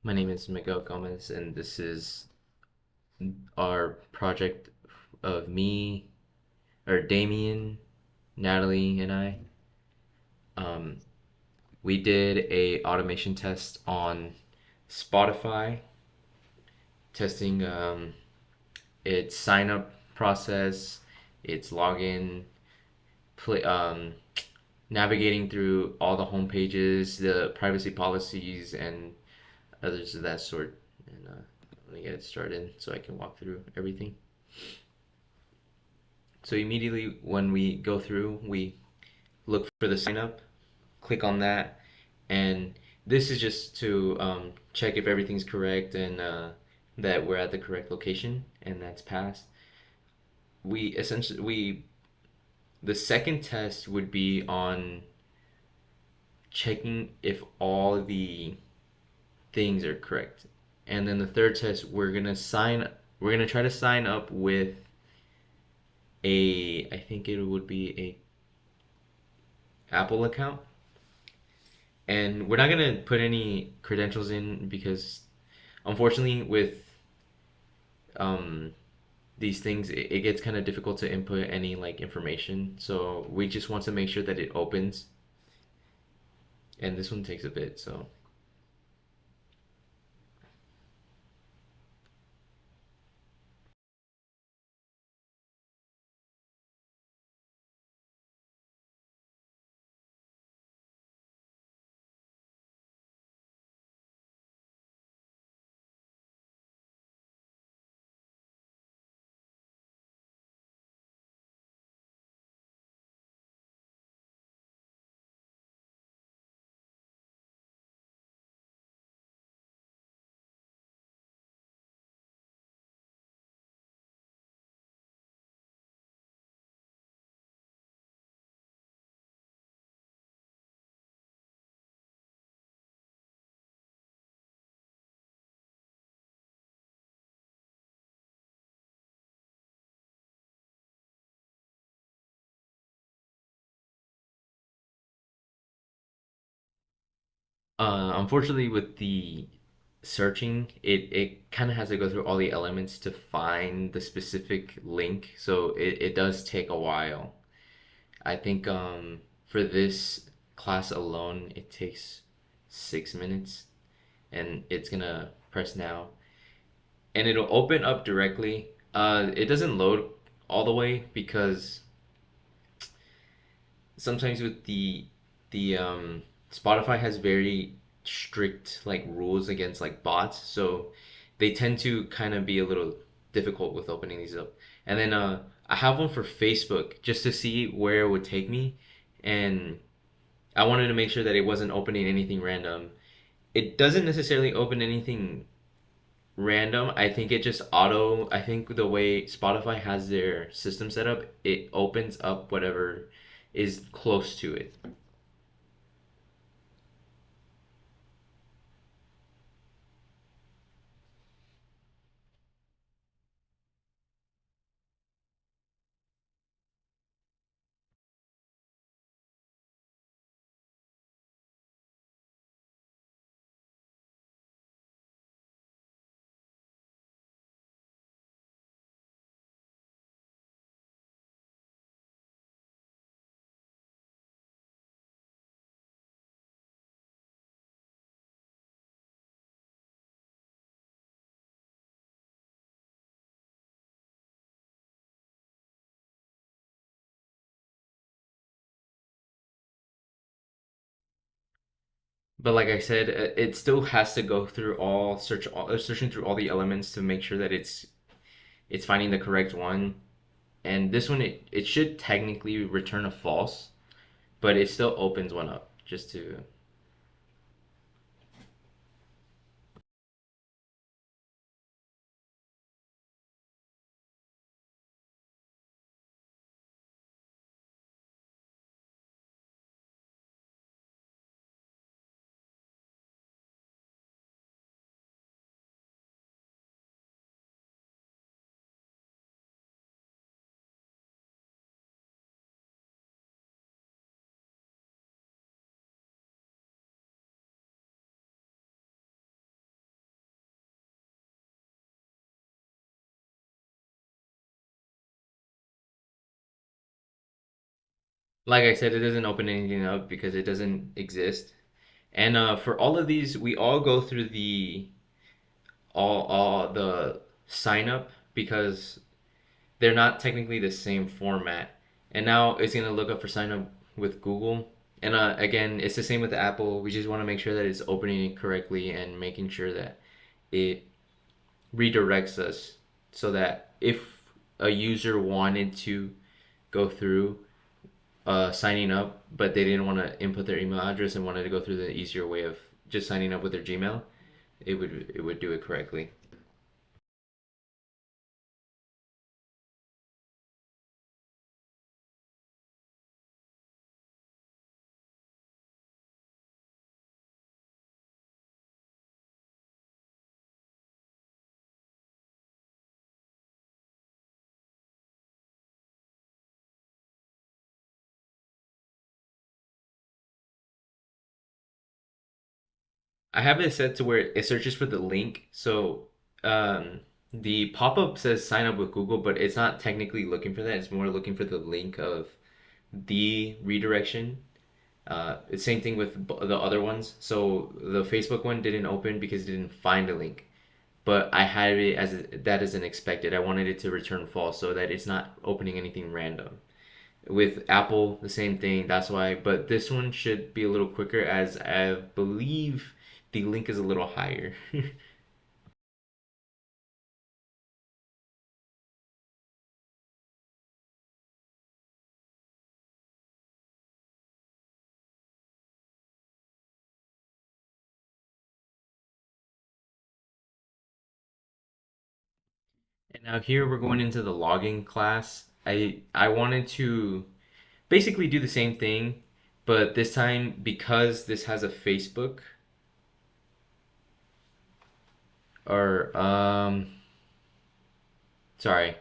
My name is Miguel Gomez, and this is our project of me, or Damien, Natalie, and I. Um, we did a automation test on Spotify, testing its sign up process, its login, play, navigating through all the home pages, the privacy policies, and others of that sort. And let me get it started so I can walk through everything. So immediately when we go through, we look for the sign up, click on that, and this is just to check if everything's correct and that we're at the correct location, and that's passed. We essentially we The second test would be on checking if all the things are correct, and then the third test we're gonna try to sign up with a I think it would be a Apple account. And we're not gonna put any credentials in because unfortunately with um, these things it gets kind of difficult to input any like information. So we just want to make sure that it opens, and this one takes a bit. So unfortunately with the searching, it kind of has to go through all the elements to find the specific link. So it does take a while. I think for this class alone, it takes 6 minutes, and it's gonna press now, and it'll open up directly. It doesn't load all the way because sometimes with the Spotify has very strict like rules against like bots, so they tend to kind of be a little difficult with opening these up. And then I have one for Facebook just to see where it would take me, and I wanted to make sure that it wasn't opening anything random. It doesn't necessarily open anything random. I think it just auto. I think the way Spotify has their system set up, it opens up whatever is close to it. But like I said, it still has to go through searching through all the elements to make sure that it's finding the correct one. And this one, it should technically return a false, but it still opens one up just to Like I said, it doesn't open anything up because it doesn't exist. And for all of these, we all go through the all the sign up because they're not technically the same format. And now it's gonna look up for sign up with Google. And again, it's the same with Apple. We just want to make sure that it's opening it correctly and making sure that it redirects us so that if a user wanted to go through signing up, but they didn't want to input their email address and wanted to go through the easier way of just signing up with their Gmail, it would do it correctly. I have it set to where it searches for the link. So um, the pop up says sign up with Google, but it's not technically looking for that. It's more looking for the link of the redirection. It's same thing with the other ones. So the Facebook one didn't open because it didn't find a link, but I had it as that as an expected. I wanted it to return false so that it's not opening anything random. With Apple, the same thing. That's why. But this one should be a little quicker, as I believe the link is a little higher. And now here we're going into the logging class. I wanted to basically do the same thing, but this time because this has a Facebook or sorry,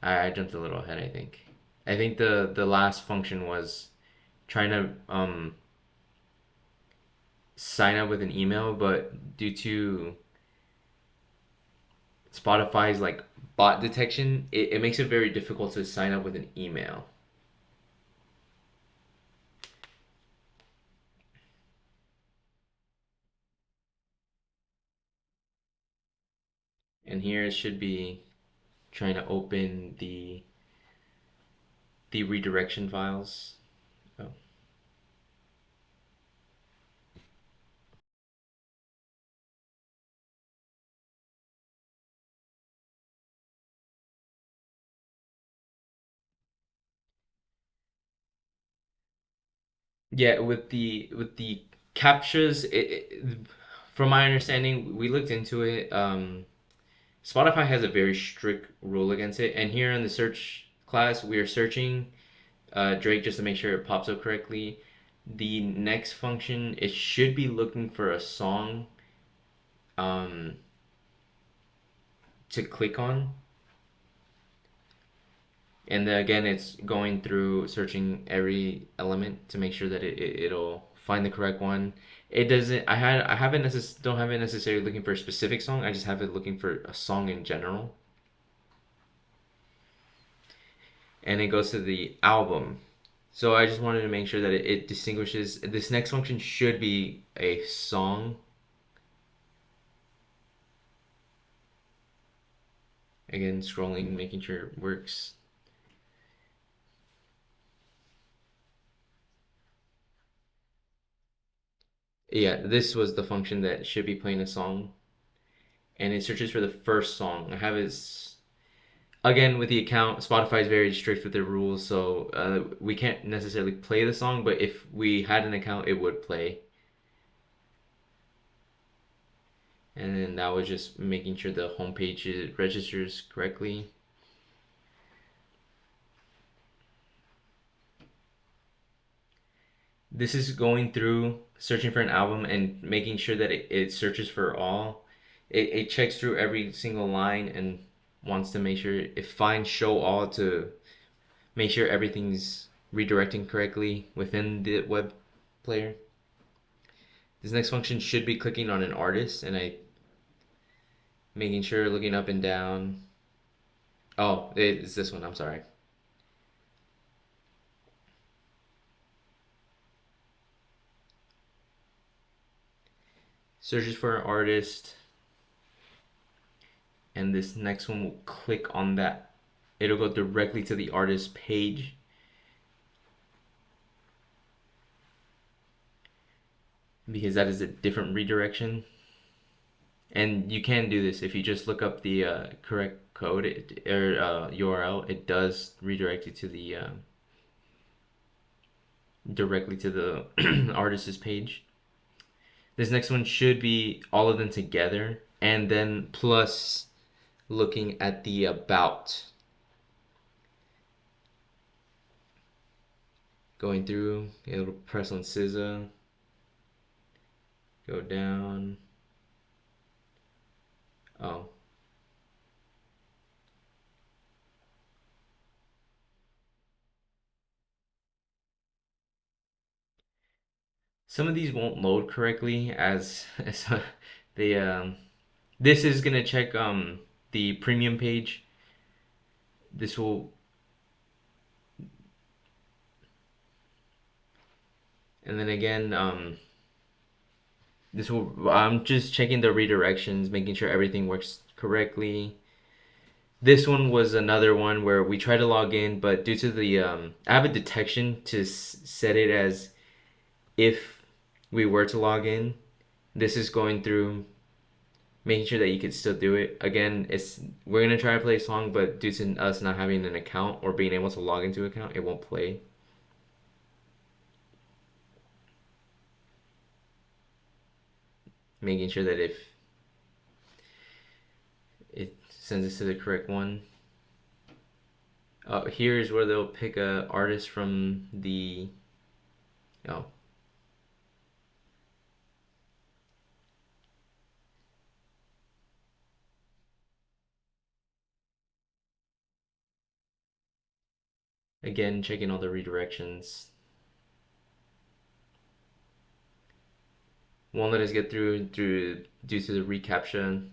I jumped a little ahead, I think. I think the last function was trying to sign up with an email, but due to Spotify's like bot detection, it makes it very difficult to sign up with an email. And here it should be trying to open the redirection files. Oh. Yeah, with the captures, from my understanding, we looked into it. Spotify has a very strict rule against it, and here in the search class, we are searching Drake just to make sure it pops up correctly. The next function, it should be looking for a song um, to click on. And then again, it's going through searching every element to make sure that it'll find the correct one. It doesn't. I haven't don't have it necessarily looking for a specific song. I just have it looking for a song in general. And it goes to the album. So I just wanted to make sure that it distinguishes. This next function should be a song. Again, scrolling, making sure it works. Yeah, this was the function that should be playing a song, and it searches for the first song. I have is again with the account. Spotify is very strict with their rules, so we can't necessarily play the song. But if we had an account, it would play. And then that was just making sure the homepage registers correctly. This is going through searching for an album and making sure that it searches for all. It checks through every single line and wants to make sure it finds show all to make sure everything's redirecting correctly within the web player. This next function should be clicking on an artist, and I making sure looking up and down. Oh, it's this one. I'm sorry. searches for an artist, and this next one will click on that. It'll go directly to the artist page. Because that is a different redirection. And you can do this if you just look up the correct code or URL. It does redirect you to the directly to the artist's page. This next one should be all of them together, and then plus looking at the about. Going through, it'll press on SZA, go down. Oh. Some of these won't load correctly as they this is gonna check the premium page. This will, and then again this will, I'm just checking the redirections, making sure everything works correctly. This one was another one where we tried to log in, but due to the I have a detection to set it as if we were to log in. This is going through making sure that you could still do it. Again, we're gonna try to play a song, but due to us not having an account or being able to log into an account, it won't play. Making sure that if it sends us to the correct one. Here's where they'll pick a artist from the. Oh. Again, checking all the redirections. Won't let us get through due to the reCAPTCHA.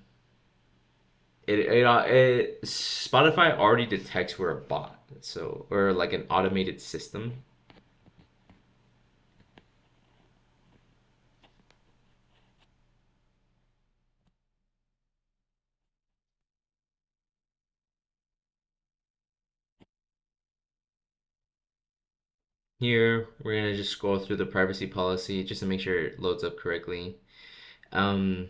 Spotify already detects we're a bot, so, or like an automated system. Here, we're gonna just scroll through the privacy policy just to make sure it loads up correctly. Um,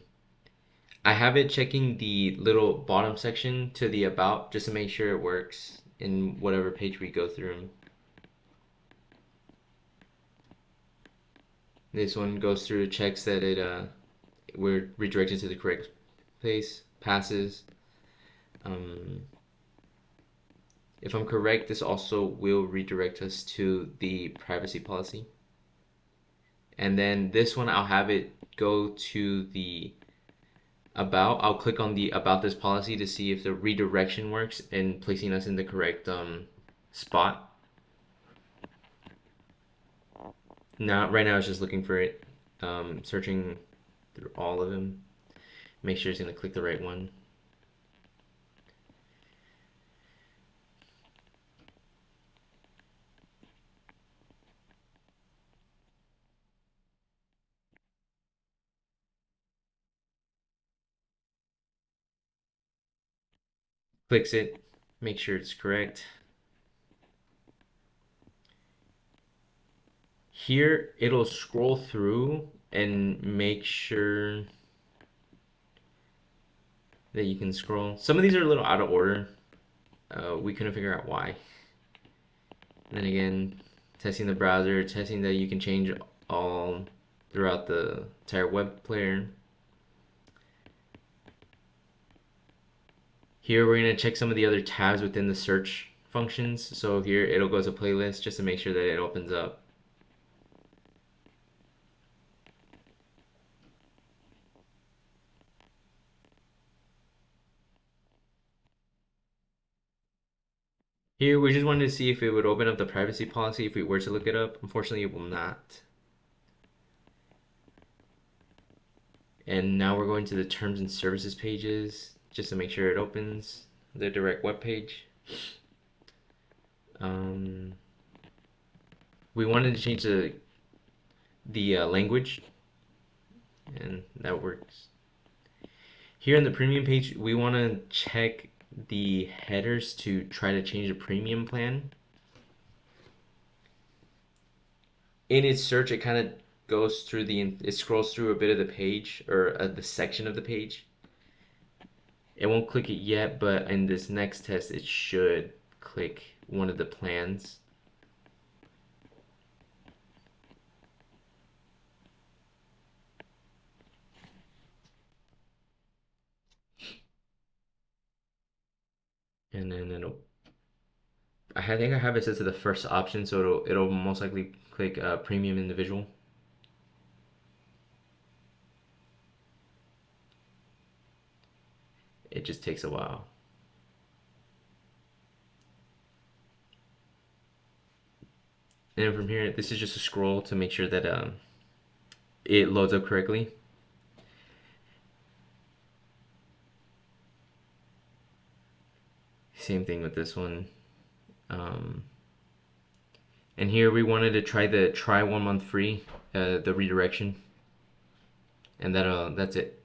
I have it checking the little bottom section to the about just to make sure it works in whatever page we go through. This one goes through, checks that we're redirected to the correct place, passes. If I'm correct, this also will redirect us to the privacy policy. And then this one, I'll have it go to the about. I'll click on the about this policy to see if the redirection works and placing us in the correct spot. Right now, it's just looking for it, searching through all of them. Make sure it's gonna click the right one. Clicks it, make sure it's correct. Here, it'll scroll through and make sure that you can scroll. Some of these are a little out of order. We couldn't figure out why. And then again, testing the browser, testing that you can change all throughout the entire web player. Here we're going to check some of the other tabs within the search functions. So here it'll go to playlist just to make sure that it opens up. Here we just wanted to see if it would open up the privacy policy if we were to look it up. Unfortunately, it will not. And now we're going to the terms and services pages just to make sure it opens the direct web page. We wanted to change the language. and that works. Here in the premium page, we want to check the headers to try to change the premium plan. In its search, it kind of goes through it scrolls through a bit of the page, or the section of the page. It won't click it yet, but in this next test, it should click one of the plans. And then I think I have it set to the first option, so it'll most likely click premium individual. It just takes a while. And then from here, this is just a scroll to make sure that it loads up correctly. Same thing with this one. Um, and here we wanted to try the try 1 month free, the redirection, and that's it.